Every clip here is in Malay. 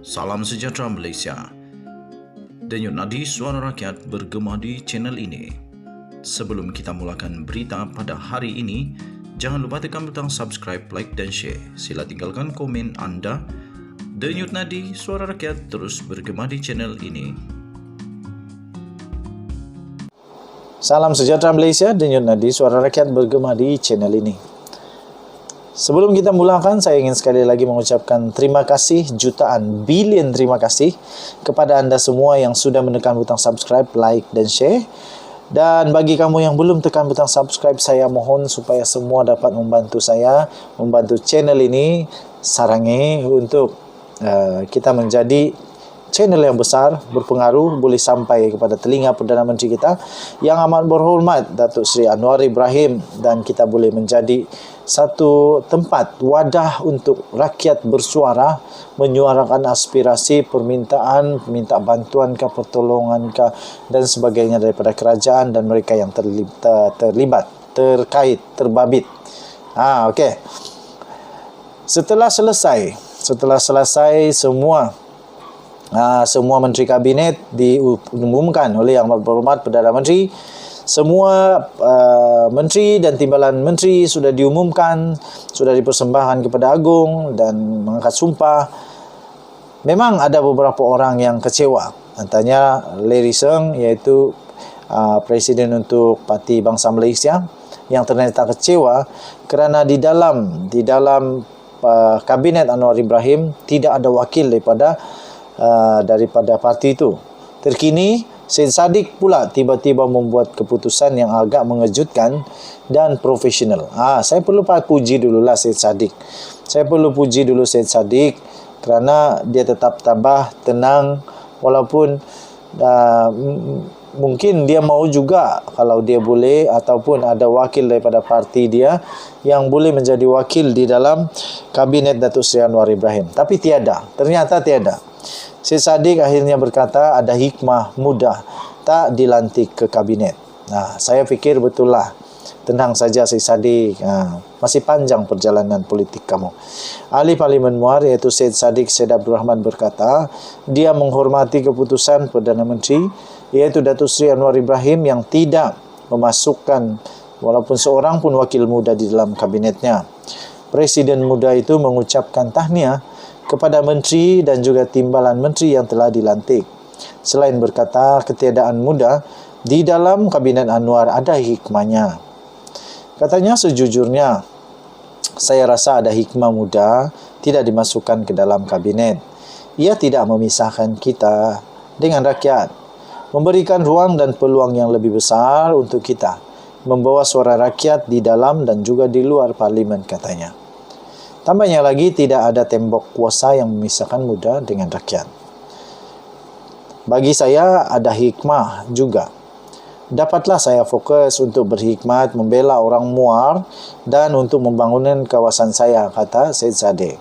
Salam sejahtera Malaysia. Denyut nadi suara rakyat bergema di channel ini. Sebelum kita mulakan berita pada hari ini, jangan lupa tekan butang subscribe, like dan share. Sila tinggalkan komen anda. Denyut nadi suara rakyat terus bergema di channel ini. Salam sejahtera Malaysia, denyut nadi suara rakyat bergema di channel ini. Sebelum kita mulakan, saya ingin sekali lagi mengucapkan terima kasih, jutaan, bilion terima kasih kepada anda semua yang sudah menekan butang subscribe, like dan share. Dan bagi kamu yang belum tekan butang subscribe, saya mohon supaya semua dapat membantu saya, membantu channel ini, sarangi untuk kita menjadi channel yang besar, berpengaruh, boleh sampai kepada telinga Perdana Menteri kita yang amat berhormat, Datuk Seri Anwar Ibrahim, dan kita boleh menjadi satu tempat, wadah untuk rakyat bersuara, menyuarakan aspirasi, permintaan, minta bantuan ke, pertolongan ke, dan sebagainya daripada kerajaan dan mereka yang terlibat, terkait, terbabit. Okey. Setelah selesai semua Menteri Kabinet diumumkan oleh Yang Berhormat Perdana Menteri. Semua menteri dan timbalan menteri sudah diumumkan, sudah dipersembahkan kepada Agung dan mengangkat sumpah. Memang ada beberapa orang yang kecewa. Antaranya Larry Seng, iaitu Presiden untuk Parti Bangsa Malaysia, yang ternyata kecewa kerana di dalam Kabinet Anwar Ibrahim tidak ada wakil daripada parti itu. Terkini Syed Saddiq pula tiba-tiba membuat keputusan yang agak mengejutkan dan profesional. Saya perlu puji dululah Syed Saddiq. Syed Saddiq kerana dia tetap tabah, tenang, walaupun mungkin dia mau juga kalau dia boleh ataupun ada wakil daripada parti dia yang boleh menjadi wakil di dalam Kabinet Datuk Seri Anwar Ibrahim. Tapi ternyata tiada. Syed Saddiq akhirnya berkata ada hikmah mudah tak dilantik ke kabinet. Saya fikir betul lah. Tenang saja Syed Saddiq. Masih panjang perjalanan politik kamu. Ahli Parlimen Muar iaitu Syed Saddiq Syed Abdul Rahman berkata, dia menghormati keputusan Perdana Menteri iaitu Datuk Seri Anwar Ibrahim yang tidak memasukkan walaupun seorang pun wakil muda di dalam kabinetnya. Presiden muda itu mengucapkan tahniah kepada menteri dan juga timbalan menteri yang telah dilantik. Selain berkata ketiadaan muda di dalam Kabinet Anwar ada hikmahnya. Katanya sejujurnya, saya rasa ada hikmah muda tidak dimasukkan ke dalam kabinet. Ia tidak memisahkan kita dengan rakyat, memberikan ruang dan peluang yang lebih besar untuk kita, membawa suara rakyat di dalam dan juga di luar parlimen, katanya. Tambahnya lagi, tidak ada tembok kuasa yang memisahkan muda dengan rakyat. Bagi saya, ada hikmah juga. Dapatlah saya fokus untuk berhikmat, membela orang Muar dan untuk membangunan kawasan saya, kata Syed Saddiq.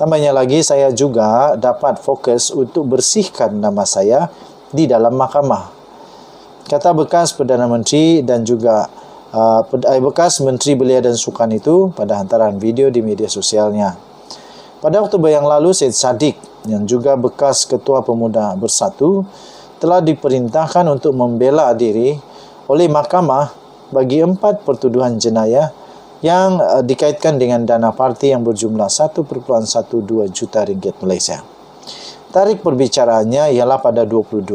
Tambahnya lagi, saya juga dapat fokus untuk bersihkan nama saya di dalam mahkamah. Kata bekas Perdana Menteri dan juga bekas Menteri Belia dan Sukan itu pada hantaran video di media sosialnya. Pada Oktober yang lalu, Syed Saddiq yang juga bekas Ketua Pemuda Bersatu telah diperintahkan untuk membela diri oleh mahkamah bagi 4 pertuduhan jenayah yang dikaitkan dengan dana parti yang berjumlah 1.12 juta ringgit Malaysia. Tarikh perbicaraannya ialah pada 22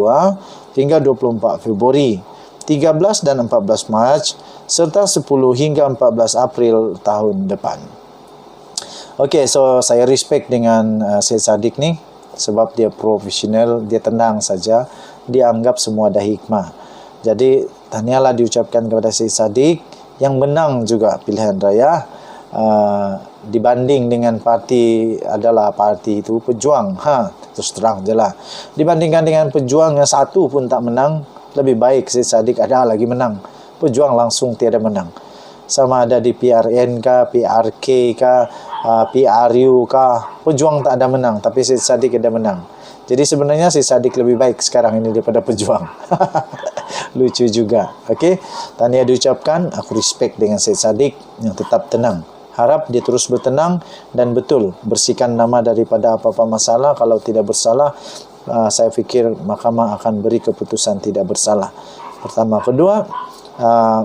hingga 24 Februari, 13 dan 14 Mac serta 10 hingga 14 April tahun depan. Okey, so saya respect dengan Syed Saddiq ni sebab dia profesional, dia tenang saja, dia anggap semua ada hikmah. Jadi tahniahlah diucapkan kepada Syed Saddiq yang menang juga pilihan raya dibanding dengan parti itu Pejuang. Terus terang je lah. Dibandingkan dengan Pejuang yang satu pun tak menang, lebih baik Syed Saddiq ada lagi menang. Pejuang langsung tiada menang. Sama ada di PRN kah, PRK kah, PRU kah, Pejuang tak ada menang, tapi Syed Saddiq ada menang. Jadi sebenarnya Syed Saddiq lebih baik sekarang ini daripada Pejuang. Lucu juga. Okey, tahniah diucapkan. Aku respect dengan Syed Saddiq yang tetap tenang. Harap dia terus bertenang dan betul bersihkan nama daripada apa-apa masalah. Kalau tidak bersalah, saya fikir mahkamah akan beri keputusan tidak bersalah. Pertama. Kedua,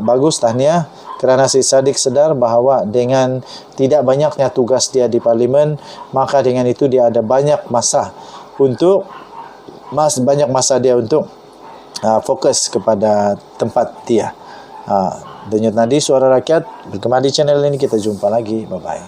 bagus, tahniah, kerana Syed Saddiq sedar bahawa dengan tidak banyaknya tugas dia di parlimen, maka dengan itu dia ada banyak masa dia untuk fokus kepada tempat dia. Denyut Nadi Suara Rakyat bergema di channel ini. Kita jumpa lagi. Bye-bye.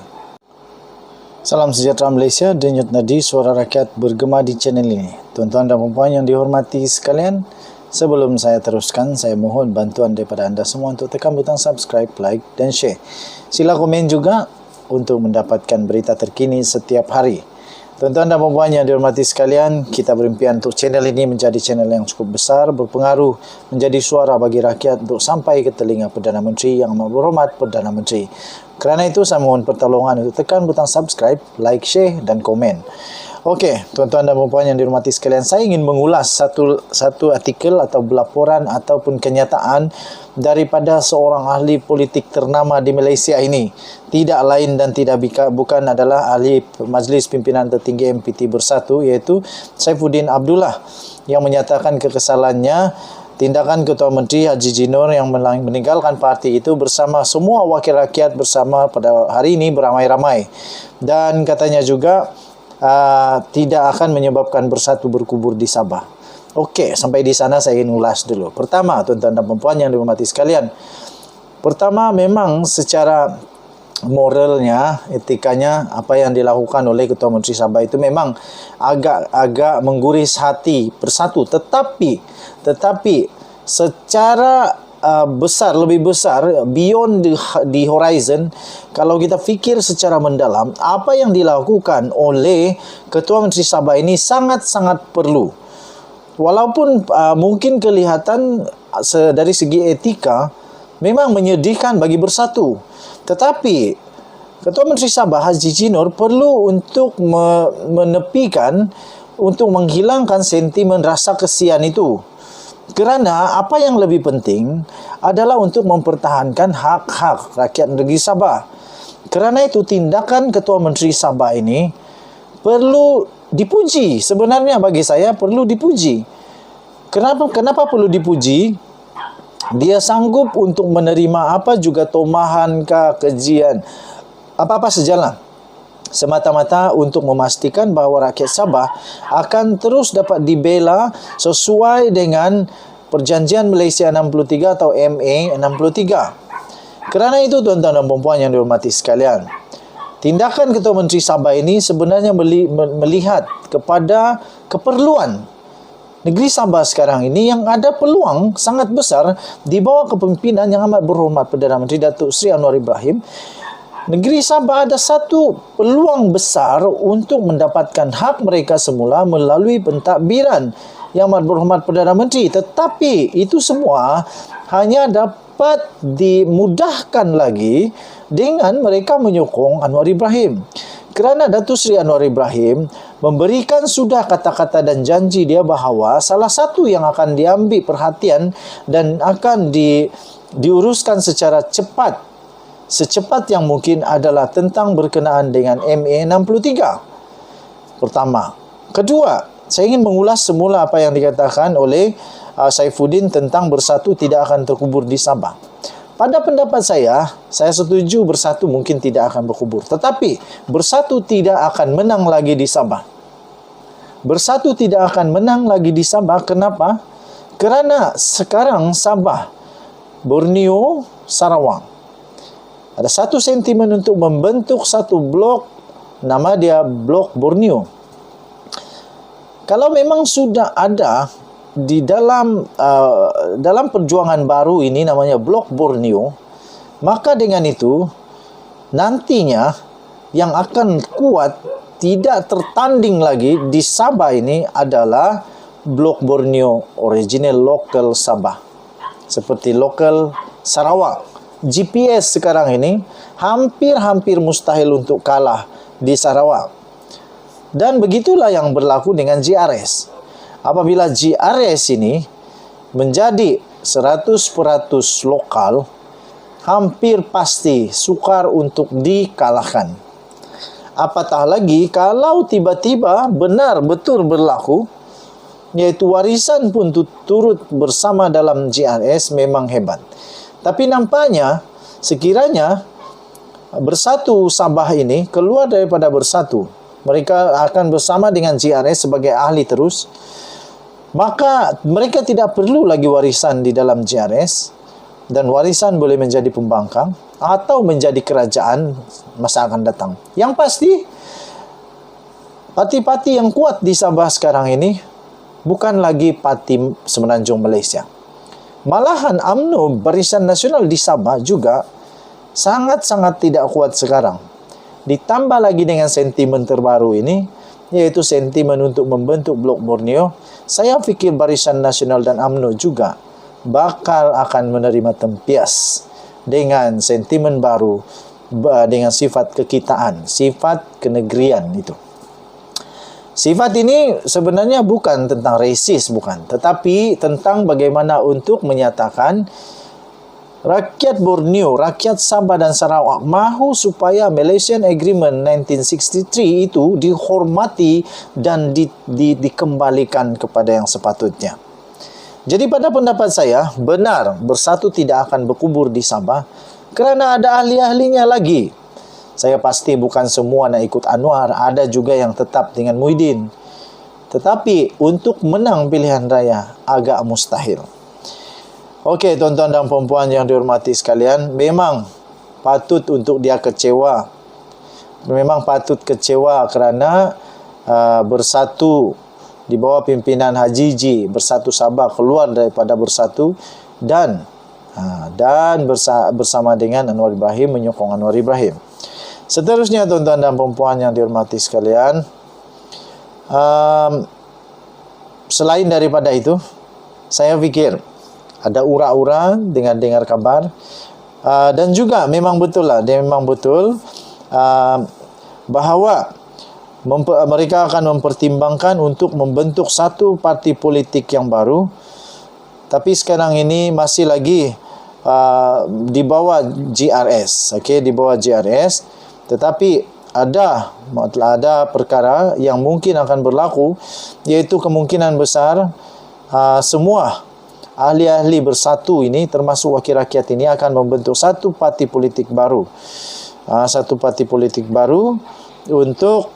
Salam sejahtera Malaysia. Denyut Nadi Suara Rakyat bergema di channel ini. Tuan-tuan dan puan yang dihormati sekalian, sebelum saya teruskan, saya mohon bantuan daripada anda semua untuk tekan butang subscribe, like dan share. Sila komen juga untuk mendapatkan berita terkini setiap hari. Tuan-tuan dan puan yang dihormati sekalian, kita berimpian untuk channel ini menjadi channel yang cukup besar, berpengaruh, menjadi suara bagi rakyat untuk sampai ke telinga Perdana Menteri Yang Amat Berhormat Perdana Menteri. Kerana itu, saya mohon pertolongan untuk tekan butang subscribe, like, share dan komen. Okey, tuan-tuan dan puan yang dihormati sekalian, saya ingin mengulas satu artikel atau laporan ataupun kenyataan daripada seorang ahli politik ternama di Malaysia ini. Tidak lain dan tidak bukan adalah ahli Majlis Pimpinan Tertinggi MPT Bersatu, iaitu Saifuddin Abdullah, yang menyatakan kekesalannya tindakan Ketua Menteri Haji Jinor yang meninggalkan parti itu bersama semua wakil rakyat bersama pada hari ini beramai-ramai. Dan katanya juga tidak akan menyebabkan Bersatu berkubur di Sabah. Okey, sampai di sana saya ingin ulas dulu. Pertama, tuan-tuan dan puan yang dihormati sekalian, pertama, memang secara moralnya, etikanya, apa yang dilakukan oleh Ketua Menteri Sabah itu memang agak mengguris hati Bersatu. Tetapi secara lebih besar, beyond the horizon, kalau kita fikir secara mendalam, apa yang dilakukan oleh Ketua Menteri Sabah ini sangat-sangat perlu. Walaupun mungkin kelihatan dari segi etika memang menyedihkan bagi Bersatu, tetapi Ketua Menteri Sabah Haji Jinor perlu untuk menepikan, untuk menghilangkan sentimen rasa kesian itu. Kerana apa yang lebih penting adalah untuk mempertahankan hak-hak rakyat negeri Sabah. Kerana itu tindakan Ketua Menteri Sabah ini perlu dipuji. Sebenarnya bagi saya perlu dipuji. Kenapa perlu dipuji? Dia sanggup untuk menerima apa juga tomahan, kejian, apa-apa sajalah, semata-mata untuk memastikan bahawa rakyat Sabah akan terus dapat dibela sesuai dengan Perjanjian Malaysia 63 atau MA 63. Kerana itu, tuan-tuan dan puan yang dihormati sekalian, tindakan Ketua Menteri Sabah ini sebenarnya melihat kepada keperluan negeri Sabah sekarang ini, yang ada peluang sangat besar di bawah kepimpinan Yang Amat Berhormat Perdana Menteri Datuk Seri Anwar Ibrahim. Negeri Sabah ada satu peluang besar untuk mendapatkan hak mereka semula melalui pentadbiran Yang Amat Berhormat Perdana Menteri. Tetapi itu semua hanya dapat dimudahkan lagi dengan mereka menyokong Anwar Ibrahim. Kerana Datuk Seri Anwar Ibrahim memberikan sudah kata-kata dan janji dia bahawa salah satu yang akan diambil perhatian dan akan diuruskan secara secepat yang mungkin adalah tentang berkenaan dengan MA 63. Pertama. Kedua, saya ingin mengulas semula apa yang dikatakan oleh Saifuddin tentang Bersatu tidak akan terkubur di Sabah. Pada pendapat saya setuju Bersatu mungkin tidak akan berkubur. Tetapi Bersatu tidak akan menang lagi di Sabah. Bersatu tidak akan menang lagi di Sabah. Kenapa? Kerana sekarang Sabah, Borneo, Sarawak, ada satu sentimen untuk membentuk satu blok, nama dia Blok Borneo. Kalau memang sudah ada di dalam perjuangan baru ini namanya Blok Borneo, maka dengan itu nantinya yang akan kuat tidak tertanding lagi di Sabah ini adalah Blok Borneo Original Local Sabah, seperti Lokal Sarawak. GPS sekarang ini hampir mustahil untuk kalah di Sarawak. Dan begitulah yang berlaku dengan GRS. Apabila GRS ini menjadi 100% lokal, hampir pasti sukar untuk dikalahkan. Apatah lagi kalau tiba-tiba benar betul berlaku, yaitu warisan pun turut bersama dalam GRS memang hebat. Tapi nampaknya sekiranya Bersatu Sabah ini keluar daripada Bersatu, mereka akan bersama dengan GRS sebagai ahli terus, maka mereka tidak perlu lagi warisan di dalam GRS, dan warisan boleh menjadi pembangkang atau menjadi kerajaan masa akan datang. Yang pasti, parti-parti yang kuat di Sabah sekarang ini bukan lagi parti Semenanjung Malaysia. Malahan UMNO Barisan Nasional di Sabah juga sangat-sangat tidak kuat sekarang. Ditambah lagi dengan sentimen terbaru ini, yaitu sentimen untuk membentuk Blok Borneo, saya fikir Barisan Nasional dan UMNO juga bakal akan menerima tempias dengan sentimen baru, dengan sifat kekitaan, sifat kenegerian itu. Sifat ini sebenarnya bukan tentang resis, bukan, tetapi tentang bagaimana untuk menyatakan rakyat Borneo, rakyat Sabah dan Sarawak mahu supaya Malaysian Agreement 1963 itu dihormati dan dikembalikan kepada yang sepatutnya. Jadi pada pendapat saya, benar Bersatu tidak akan berkubur di Sabah kerana ada ahli-ahlinya lagi. Saya pasti bukan semua nak ikut Anwar, ada juga yang tetap dengan Muhyiddin. Tetapi untuk menang pilihan raya agak mustahil. Okey, tuan-tuan dan puan-puan yang dihormati sekalian, memang patut untuk dia kecewa. Memang patut kecewa kerana Bersatu di bawah pimpinan Haji Ji, Bersatu Sabah keluar daripada Bersatu dan bersama dengan Anwar Ibrahim menyokong Anwar Ibrahim. Seterusnya tuan-tuan dan puan-puan yang dihormati sekalian, selain daripada itu, saya fikir ada ura-ura dengan dengar kabar, dan juga memang betul bahawa mereka akan mempertimbangkan untuk membentuk satu parti politik yang baru, tapi sekarang ini masih lagi di bawah GRS, di bawah GRS. Tetapi ada perkara yang mungkin akan berlaku, yaitu kemungkinan besar semua ahli-ahli Bersatu ini, termasuk wakil rakyat ini, akan membentuk satu parti politik baru, untuk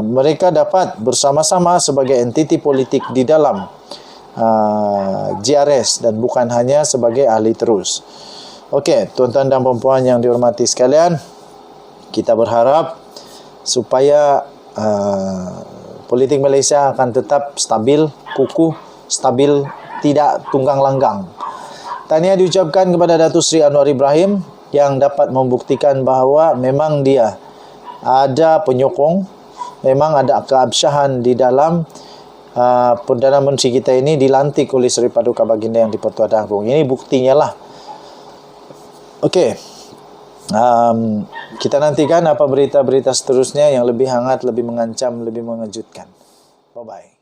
mereka dapat bersama-sama sebagai entiti politik di dalam GRS dan bukan hanya sebagai ahli terus. Okey, tuan-tuan dan puan-puan yang dihormati sekalian, kita berharap supaya politik Malaysia akan tetap stabil, kukuh, stabil, tidak tunggang langgang. Tahniah diucapkan kepada Datuk Seri Anwar Ibrahim yang dapat membuktikan bahawa memang dia ada penyokong, memang ada keabsahan di dalam Perdana Menteri kita ini dilantik oleh Seri Paduka Baginda Yang di-Pertuan Agong. Ini buktinya lah. Okey, kita nantikan apa berita-berita seterusnya yang lebih hangat, lebih mengancam, lebih mengejutkan. Bye-bye.